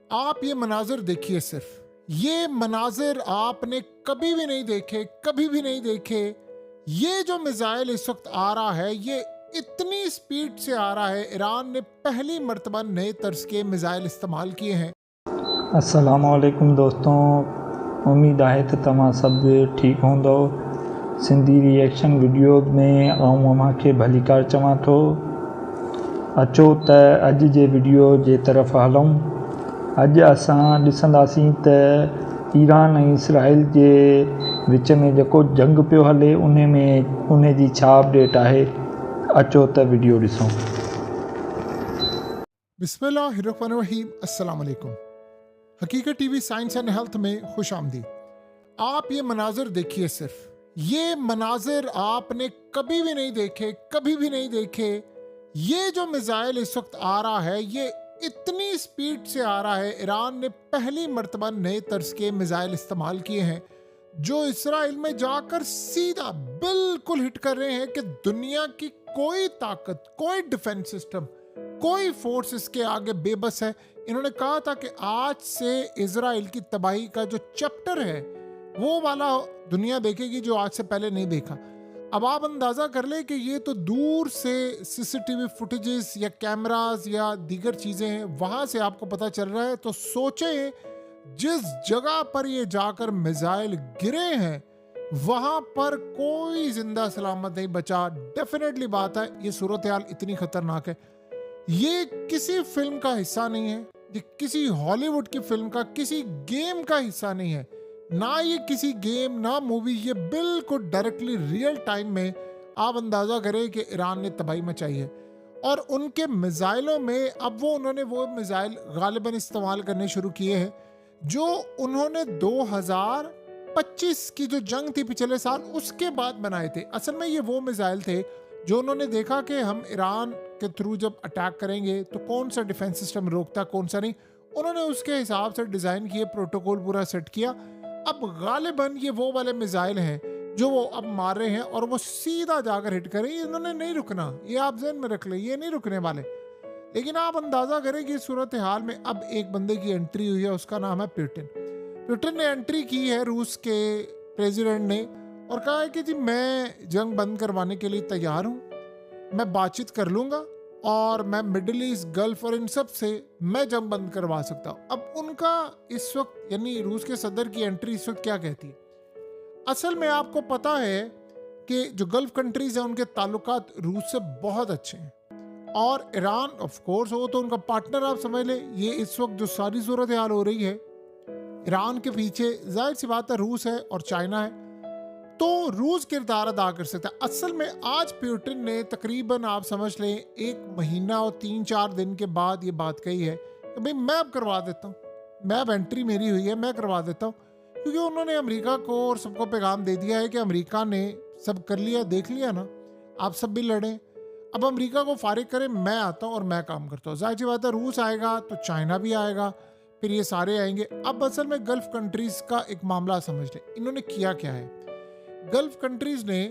आप ये मनाज़र देखिए सिर्फ। ये मनाज़र आपने कभी भी नहीं देखे, कभी भी नहीं देखे। ये जो मिसाइल इस वक्त आ रहा है, ये इतनी स्पीड से आ रहा है। ईरान ने पहली मर्तबा नए तर्ज के मिसाइल इस्तेमाल किए हैं। अस्सलामुअलैकुम दोस्तों, उम्मीद आहे त तव्हां सभु ठीकु हूंदो। सिंधी रिएक्शन वीडियो में अव्हांखे भलीकार चवां थो। अचो त अॼु जे वीडियो जे तरफ़ हलूं। अॼु असां ॾिसंदासीं त ईरान ऐं इसराइल जे विच में जेको जंग पियो हले उन जी छा अपडेट आहे। अचो त वीडियो ॾिसूं। बिस्मिल्लाहिर्रहमानिर्रहीम। अस्सलाम वालेकुम। हकीकत टीवी साइंस एंड हेल्थ में खुश आमदीद। आप ये मनाज़र देखिए सिर्फ। ये मनाज़र आपने कभी भी नहीं देखे, कभी भी नहीं देखे। ये जो मिसाइल इस वक्त आ रहा है, ये इतनी स्पीड से आ रहा है। ईरान ने पहली मर्तबा नए तर्ज के मिसाइल इस्तेमाल किए हैं जो इसराइल में जाकर सीधा बिल्कुल हिट कर रहे हैं कि दुनिया की कोई ताकत, कोई डिफेंस सिस्टम, कोई फोर्स इसके आगे बेबस है। इन्होंने कहा था कि आज से इजराइल की तबाही का जो चैप्टर है वो वाला दुनिया देखेगी जो आज से पहले नहीं देखा। अब आप अंदाजा कर ले कि ये तो दूर से सीसीटीवी फुटेजेस या कैमरास या दीगर चीजें हैं, वहां से आपको पता चल रहा है। तो सोचें, जिस जगह पर ये जाकर मिसाइल गिरे हैं वहां पर कोई जिंदा सलामत नहीं बचा। डेफिनेटली बात है, ये सूरत हाल इतनी खतरनाक है। ये किसी फिल्म का हिस्सा नहीं है, ये किसी हॉलीवुड की फिल्म का, किसी गेम का हिस्सा नहीं है। ना ये किसी गेम, ना मूवी, ये बिल्कुल डायरेक्टली रियल टाइम में आप अंदाजा करें कि ईरान ने तबाही मचाई है। और उनके मिसाइलों में अब उन्होंने वो मिसाइल गालिबन इस्तेमाल करने शुरू किए हैं जो उन्होंने 2025 की जो जंग थी पिछले साल उसके बाद बनाए थे। असल में ये वो मिसाइल थे जो उन्होंने देखा कि हम ईरान के थ्रू जब अटैक करेंगे तो कौन सा डिफेंस सिस्टम रोकता, कौन सा नहीं। उन्होंने उसके हिसाब से डिजाइन किए, प्रोटोकॉल पूरा सेट किया। अब गालिबन ये वो वाले मिसाइल हैं जो वो अब मार रहे हैं और वो सीधा जाकर हिट करें। इन्होंने नहीं रुकना, ये आप ज़हन में रख लें, ये नहीं रुकने वाले। लेकिन आप अंदाजा करें कि सूरत हाल में अब एक बंदे की एंट्री हुई है, उसका नाम है पुतिन। पुतिन ने एंट्री की है रूस के प्रेसिडेंट ने और कहा है कि जी मैं जंग बंद करवाने के लिए तैयार हूँ, मैं बातचीत कर लूँगा और मैं मिडिल ईस्ट, गल्फ और इन सब से मैं जंग बंद करवा सकता हूँ। अब उनका इस वक्त यानी रूस के सदर की एंट्री इस वक्त क्या कहती है? असल में आपको पता है कि जो गल्फ कंट्रीज हैं उनके ताल्लुकात रूस से बहुत अच्छे हैं और ईरान ऑफ कोर्स वो तो उनका पार्टनर आप समझ ले। ये इस वक्त जो सारी सूरत हाल हो रही है, ईरान के पीछे जाहिर सी बात है रूस है और चाइना है, तो रूस किरदार अदा कर सकता है। असल में आज पुतिन ने तकरीबन आप समझ लें 1 महीना और 3-4 दिन के बाद ये बात कही है कि भाई मैं अब करवा देता हूँ, मैं अब एंट्री मेरी हुई है, मैं करवा देता हूँ। क्योंकि उन्होंने अमेरिका को और सबको पैगाम दे दिया है कि अमेरिका ने सब कर लिया, देख लिया ना, आप सब भी लड़ें, अब अमेरिका को फारिग करें, मैं आता हूँ और मैं काम करता हूँ। जाहिर सी बात है रूस आएगा तो चाइना भी आएगा, फिर ये सारे आएंगे। अब असल में गल्फ कंट्रीज का एक मामला समझ लें, इन्होंने किया क्या है। गल्फ कंट्रीज ने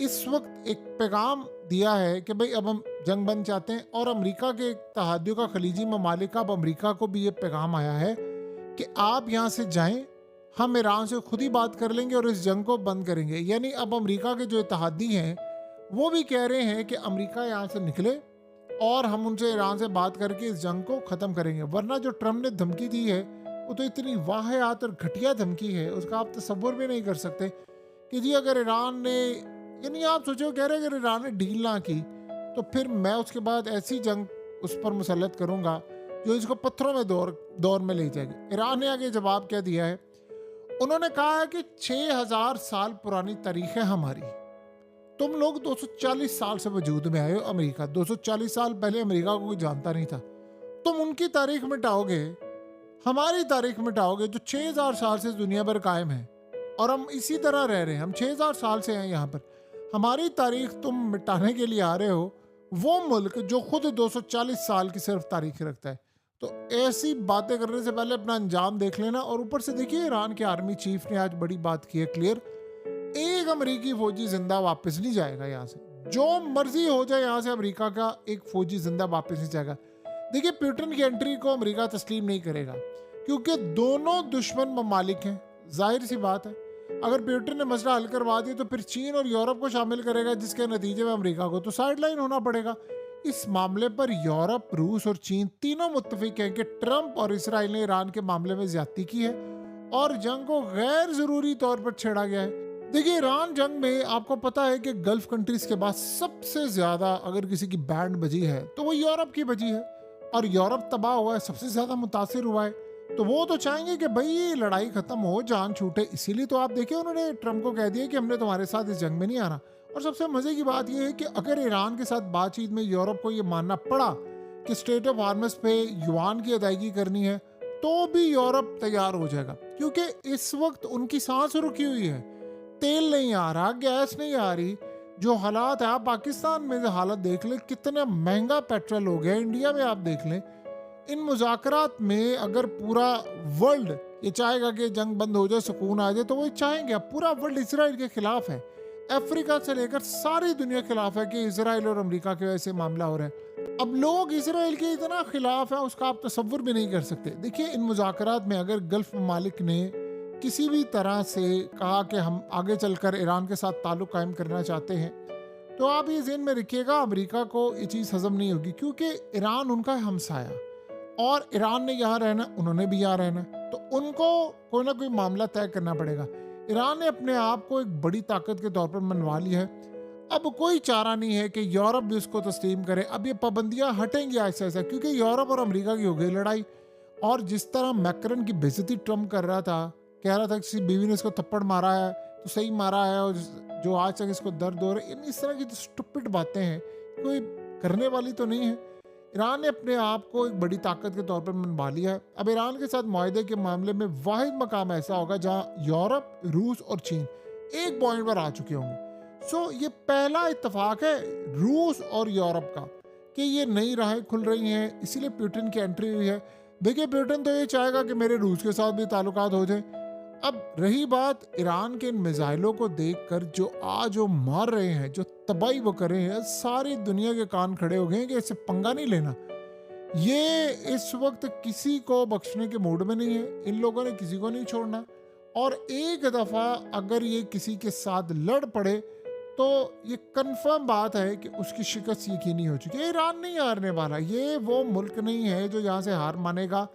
इस वक्त एक पैगाम दिया है कि भाई अब हम जंग बंद चाहते हैं और अमेरिका के तहादियों का, खलीजी ममालिक का, अब अमेरिका को भी ये पैगाम आया है कि आप यहाँ से जाएं, हम ईरान से खुद ही बात कर लेंगे और इस जंग को बंद करेंगे। यानी अब अमेरिका के जो इत्तेहादी हैं वो भी कह रहे हैं कि अमेरिका यहाँ से निकले और हम उनसे ईरान से बात करके इस जंग को ख़त्म करेंगे। वरना जो ट्रम्प ने धमकी दी है वो तो इतनी वाहियात और घटिया धमकी है, उसका आप तसव्वुर भी नहीं कर सकते कि जी अगर ईरान ने, यानी आप सोचो कह रहे अगर ईरान ने डील ना की तो फिर मैं उसके बाद ऐसी जंग उस पर मुसल्लत करूँगा जो इसको पत्थरों में दौर में ले जाएगी। ईरान ने आगे जवाब क्या दिया है, उन्होंने कहा है कि 6000 साल पुरानी तारीख है हमारी, तुम लोग 240 साल से वजूद में आए हो। अमेरिका 240 साल पहले अमेरिका को कोई जानता नहीं था, तुम उनकी तारीख मिटाओगे, हमारी तारीख मिटाओगे जो 6000 साल से दुनिया भर कायम है और हम इसी तरह रह रहे हैं। हम 6000 साल से हैं यहाँ पर, हमारी तारीख तुम मिटाने के लिए आ रहे हो, वो मुल्क जो खुद 240 साल की सिर्फ तारीख रखता है। तो ऐसी बातें करने से पहले अपना अंजाम देख लेना। और ऊपर से देखिए ईरान के आर्मी चीफ ने आज बड़ी बात की है क्लियर, एक अमेरिकी फौजी जिंदा वापस नहीं जाएगा यहाँ से, जो मर्जी हो जाए यहाँ से अमेरिका का एक फौजी जिंदा वापस नहीं जाएगा। देखिए पुतिन की एंट्री को अमेरिका तस्लीम नहीं करेगा, क्योंकि दोनों दुश्मन ममालिक हैं। जाहिर सी बात है, अगर पुतिन ने मसला हल करवा दिया तो फिर चीन और यूरोप को शामिल करेगा, जिसके नतीजे में अमेरिका को तो साइडलाइन होना पड़ेगा। इस मामले पर यूरोप, रूस और चीन तीनों मुत्तफिक हैं कि ट्रंप और इसराइल ने ईरान के मामले में ज्यादती की है और जंग को गैर जरूरी तौर पर छेड़ा गया है। देखिए ईरान जंग में आपको पता है कि गल्फ कंट्रीज के बाद सबसे ज्यादा अगर किसी की बैंड बजी है तो वो यूरोप की बजी है, और यूरोप तबाह हुआ है, सबसे ज्यादा मुतासिर हुआ है। तो वो तो चाहेंगे कि भाई ये लड़ाई खत्म हो, जान छूटे। इसीलिए तो आप देखिए उन्होंने ट्रंप को कह दिया कि हमने तुम्हारे साथ इस जंग में नहीं आना। और सबसे मजे की बात यह है कि अगर ईरान के साथ बातचीत में यूरोप को ये मानना पड़ा कि स्टेट ऑफ हार्मस पे युआन की अदायगी करनी है, तो भी यूरोप तैयार हो जाएगा, क्योंकि इस वक्त उनकी सांस रुकी हुई है। तेल नहीं आ रहा, गैस नहीं आ रही। जो हालात है, आप पाकिस्तान में हालत देख लें, कितना महंगा पेट्रोल हो गया। इंडिया में आप देख लें, इन मुज़ाकरात में अगर पूरा वर्ल्ड ये चाहेगा कि जंग बंद हो जाए, सुकून आ जाए, तो वो चाहेंगे। पूरा वर्ल्ड इसराइल के खिलाफ है, अफ्रीका से लेकर सारी दुनिया के खिलाफ है कि इसराइल और अमेरिका के वजह से मामला हो रहा है। अब लोग इसराइल के इतना खिलाफ है, उसका आप तसव्वुर भी नहीं कर सकते। देखिए इन मुज़ाकरात में अगर गल्फ ममालिक ने किसी भी तरह से कहा कि हम आगे चलकर ईरान के साथ ताल्लुक कायम करना चाहते हैं, तो आप ये ज़हन में रखिएगा अमेरिका को ये चीज़ हजम नहीं होगी, क्योंकि ईरान उनका हमसाया और ईरान ने यहाँ रहना, उन्होंने भी यहाँ रहना, तो उनको कोई ना कोई मामला तय करना पड़ेगा। ईरान ने अपने आप को एक बड़ी ताकत के तौर पर मनवा लिया है। अब कोई चारा नहीं है कि यूरोप भी उसको तस्लीम करे। अब ये पाबंदियां हटेंगी ऐसा ऐसा, क्योंकि यूरोप और अमेरिका की हो गई लड़ाई। और जिस तरह मैक्रन की बेइज्जती ट्रम्प कर रहा था, कह रहा था किसी बीवी ने इसको थप्पड़ मारा है तो सही मारा है, और जो आज तक इसको दर्द हो रहा है, इस तरह की तो स्टूपिड बातें हैं, कोई करने वाली तो नहीं है। ईरान ने अपने आप को एक बड़ी ताकत के तौर पर मनवा लिया है। अब ईरान के साथ मुआहदे के मामले में वाहिद मकाम ऐसा होगा जहां यूरोप, रूस और चीन एक पॉइंट पर आ चुके होंगे। सो ये पहला इत्तेफाक है रूस और यूरोप का कि ये नई राहें खुल रही हैं, इसीलिए पुतिन की एंट्री हुई है। देखिए पुतिन तो ये चाहेगा कि मेरे रूस के साथ भी ताल्लुकात हो जाए। अब रही बात ईरान के इन मिसाइलों को देखकर जो आज वो मार रहे हैं, जो तबाही वो कर रहे हैं, सारी दुनिया के कान खड़े हो गए हैं कि इससे पंगा नहीं लेना। ये इस वक्त किसी को बख्शने के मूड में नहीं है, इन लोगों ने किसी को नहीं छोड़ना। और एक दफ़ा अगर ये किसी के साथ लड़ पड़े तो ये कंफर्म बात है कि उसकी शिकस्त यकीनी हो चुकी है। ईरान नहीं हारने वाला, ये वो मुल्क नहीं है जो यहाँ से हार मानेगा।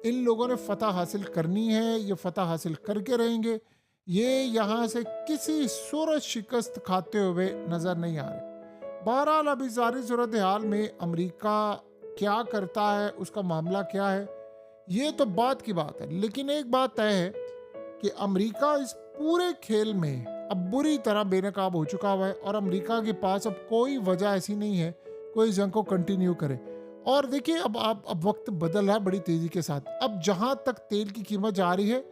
इन लोगों ने फतह हासिल करनी है, ये फतह हासिल करके रहेंगे। ये यहाँ से किसी सूरत शिकस्त खाते हुए नज़र नहीं आ रहे। बहरहाल अभी सारी सूरत हाल में अमेरिका क्या करता है, उसका मामला क्या है, ये तो बात की बात है। लेकिन एक बात तय है कि अमेरिका इस पूरे खेल में अब बुरी तरह बेनकाब हो चुका हुआ है, और अमेरिका के पास अब कोई वजह ऐसी नहीं है कोई जंग को कंटिन्यू करे। और देखिए अब वक्त बदल रहा है बड़ी तेजी के साथ। अब जहां तक तेल की कीमत जा रही है,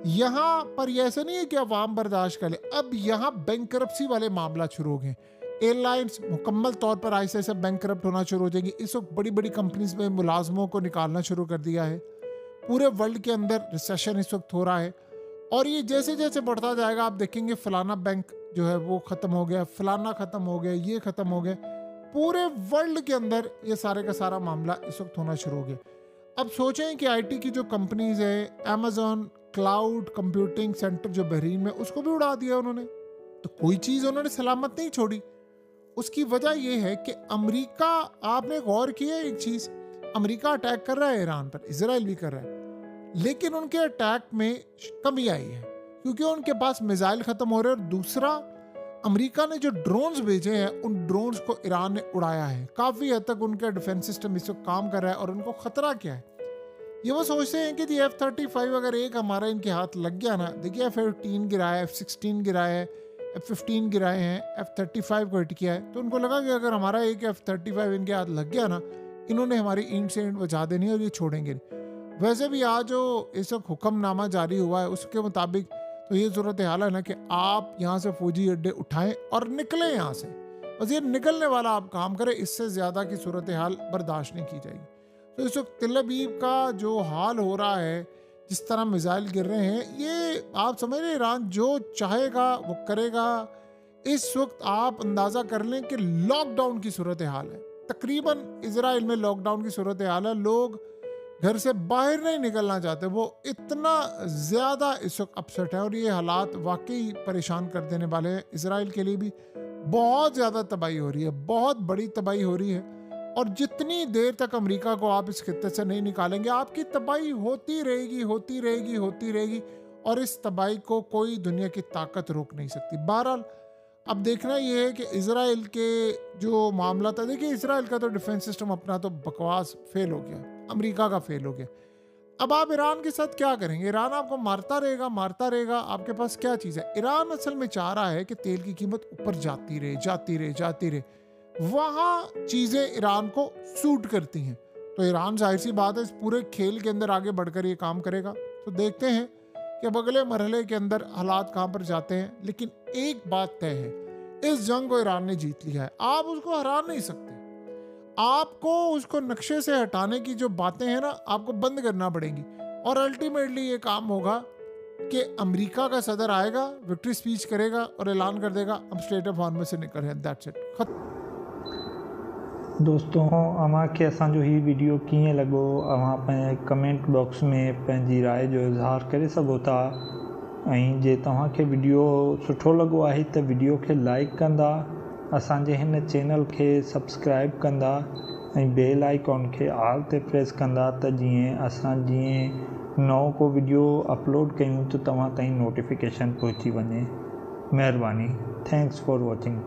यहाँ पर ये ऐसा नहीं है कि अवाम बर्दाश्त कर ले। अब यहाँ बैंकरप्सी वाले मामला शुरू हो गए। एयरलाइंस मुकम्मल तौर पर ऐसे ऐसे बैंकरप्ट होना शुरू हो जाएंगी। इस वक्त बड़ी बड़ी कंपनीज में मुलाजमों को निकालना शुरू कर दिया है। पूरे वर्ल्ड के अंदर रिसेशन इस वक्त हो रहा है, और ये जैसे जैसे बढ़ता जाएगा आप देखेंगे फलाना बैंक जो है वो ख़त्म हो गया, फलाना ख़त्म हो गया, ये ख़त्म हो गया। पूरे वर्ल्ड के अंदर ये सारे का सारा मामला इस वक्त होना शुरू हो गया। अब सोचें कि आईटी की जो कंपनीज है, अमेजॉन क्लाउड कंप्यूटिंग सेंटर जो बहरीन में, उसको भी उड़ा दिया उन्होंने। तो कोई चीज़ उन्होंने सलामत नहीं छोड़ी। उसकी वजह यह है कि अमेरिका, आपने गौर किया एक चीज़, अमेरिका अटैक कर रहा है ईरान पर, इजराइल भी कर रहा है, लेकिन उनके अटैक में कमी आई है क्योंकि उनके पास मिसाइल ख़त्म हो रहे हैं। और दूसरा, अमेरिका ने जो ड्रोन्स भेजे हैं, उन ड्रोन्स को ईरान ने उड़ाया है। काफ़ी हद तक उनका डिफेंस सिस्टम इस वक्त काम कर रहा है, और उनको ख़तरा क्या है, ये वो सोचते हैं कि जी F-35 अगर एक हमारा इनके हाथ लग गया ना, देखिए F-18 गिराया है, F-16 गिराया है, F-15 गिराए हैं, F-35 को हिट किया है। तो उनको लगा कि अगर हमारा एक F-35 इनके हाथ लग गया ना, इन्होंने हमारी ईंट से ईंट बचा देनी है और ये छोड़ेंगे नहीं। वैसे भी आज जो इस वक्त हुक्मनामा जारी हुआ है उसके मुताबिक तो ये सूरत हाल है ना कि आप यहाँ से फौजी अड्डे उठाएं और निकलें यहाँ से, बस ये निकलने वाला आप काम करें। इससे ज़्यादा की सूरत हाल बर्दाश्त नहीं की जाएगी। तो इस वक्त तिल अबीब का जो हाल हो रहा है, जिस तरह मिसाइल गिर रहे हैं, ये आप समझ रहे, ईरान जो चाहेगा वो करेगा। इस वक्त आप अंदाज़ा कर लें कि लॉकडाउन की सूरत हाल है। तकरीबन इजराइल में लॉकडाउन की सूरत हाल है, लोग घर से बाहर नहीं निकलना चाहते, वो इतना ज़्यादा इस वक्त अपसेट है और ये हालात वाकई परेशान कर देने वाले हैं। इजराइल के लिए भी बहुत ज़्यादा तबाही हो रही है, बहुत बड़ी तबाही हो रही है, और जितनी देर तक अमेरिका को आप इस खित्ते से नहीं निकालेंगे, आपकी तबाही होती रहेगी, होती रहेगी, होती रहेगी, और इस तबाही को कोई दुनिया की ताकत रोक नहीं सकती। बहरहाल अब देखना ये है कि इजराइल के जो मामला था, देखिए इजराइल का तो डिफेंस सिस्टम अपना तो बकवास फेल हो गया, अमेरिका का फेल हो गया। अब आप ईरान के साथ क्या करेंगे? ईरान आपको मारता रहेगा, मारता रहेगा। आपके पास क्या चीज़ है? ईरान असल में चाह रहा है कि तेल की कीमत ऊपर जाती रहे, जाती रहे, जाती रहे। वहाँ चीज़ें ईरान को सूट करती हैं, तो ईरान जाहिर सी बात है इस पूरे खेल के अंदर आगे बढ़कर ये काम करेगा। तो देखते हैं कि अब अगले मरहले के अंदर हालात कहाँ पर जाते हैं। लेकिन एक बात तय है, इस जंग को ईरान ने जीत लिया है, आप उसको हरा नहीं सकते। आपको उसको नक्शे से हटाने की जो बातें हैं ना, आपको बंद करना पड़ेंगी, और अल्टीमेटली ये काम होगा कि अमेरिका का सदर आएगा, विक्ट्री स्पीच करेगा और ऐलान कर देगा हम स्टेट ऑफ हॉर्मस से निकल रहे हैं, दैट्स इट, खत्म। दोस्तों अमांखे असांजो ही वीडियो कीअं लॻो, अवां पंहिंजे कमेंट बॉक्स में पंहिंजी राय जो इज़हार करे सघो था। ऐं जे तव्हांखे वीडियो सुठो लॻो आहे त वीडियो खे लाइक कंदा, असांजे हिन चैनल खे सब्सक्राइब कंदा ऐं बेल आइकॉन खे ऑल ते प्रेस कंदा, त जीअं नओं को वीडियो अपलोड कयूं त तव्हां ताईं नोटिफिकेशन पहुची वञे। महिरबानी। Thanks for watching.